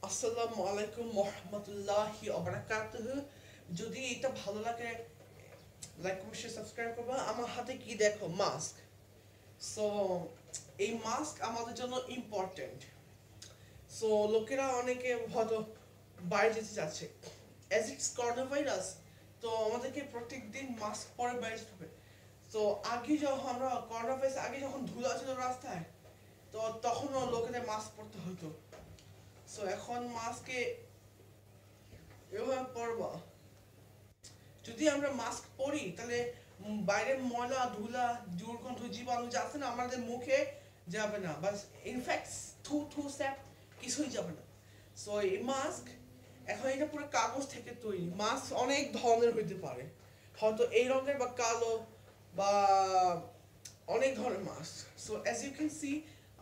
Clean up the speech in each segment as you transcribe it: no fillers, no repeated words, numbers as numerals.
আসসালামু আলাইকুম রহমতুল্লাহি ওবারাকাতুহু। যদি এটা ভালো লাগে লাইক কমেন্ট শেয়ার সাবস্ক্রাইব করবা। আমার হাতে কি দেখো, মাস্ক। সো এই মাস্ক আমাদের জন্য ইম্পর্টেন্ট। সো লোকেরা অনেকে হয়তো বাইরে যেতে চাচ্ছে, অ্যাজ ইটস করোনা ভাইরাস, তো আমাদেরকে প্রত্যেক দিন মাস্ক পরে বাইরে যেতে হবে। তো আগে যখন আমরা করোনা ভাইরাস আগে যখন ধুলা ছিল রাস্তায়, তো তখনও লোকেদের মাস্ক পরতে হতো। সো এখন মাস্কে এভাবে পরবা। যদি আমরা মাস্ক পরি তাহলে বাইরের ময়লা ধুলা দুর্গন্ধ জীবাণু যা আছে না আমাদের মুখে যাবে না, বাস ইনফ্যাক্ট থু থু স্যাপ কিছুই যাবে না। সো এই মাস্ক এখন এটা পুরো কাগজ থেকে তৈরি। মাস্ক অনেক ধরনের হইতে পারে, হয়তো এই রঙের বা কালো বা অনেক ধরনের mask. So as you can see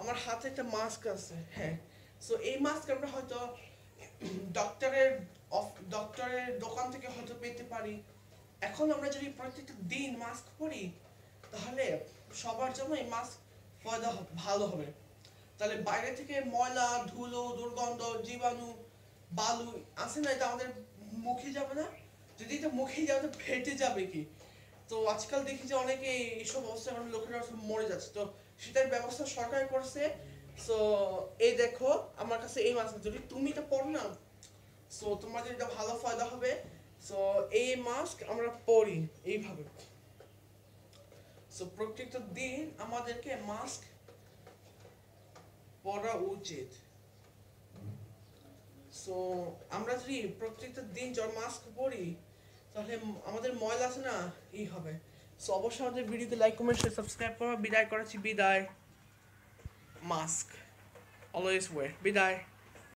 আমার হাতে একটা মাস্ক আছে। হ্যাঁ, সো এই মাস্ক আমরা হয়তো ডক্টরের ডক্টরের দোকান থেকে হয়তো পেতে পারি। এখন আমরা যদি প্রত্যেকটা দিন মাস্ক পরি তাহলে সবার জন্য এই মাস্ক ভালো হবে। তাহলে বাইরে থেকে ময়লা ধুলো দুর্গন্ধ জীবাণু বালু আসে না, এটা আমাদের মুখে যাবে না। যদি এটা মুখে যাবে তো ফেটে যাবে কি। তো আজকাল দেখি যে অনেকে এইসব অবস্থায় কারণে লোকেরা মরে যাচ্ছে, তো সেটার ব্যবস্থা সরকার করছে। সো এই দেখো আমার কাছে এই মাস্ক, যদি তুমি এটা পড়ো না সো তোমাদের এটা ভালো ফায়দা হবে। সো এই মাস্ক আমরা পরি এইভাবে। সো প্রত্যেকটা দিন আমাদেরকে মাস্ক পরা উচিত। সো আমরা যদি প্রত্যেকটা দিন যখন মাস্ক পরি তাহলে আমাদের ময়লা আছে না এই হবে। সো অবশ্যই আমাদের ভিডিওতে লাইক কমেন্ট শেয়ার সাবস্ক্রাইব করো। বিদায় করাচ্ছি, বিদায়। মাস্ক অলওয়েজ ওয়্যার, বিদায়।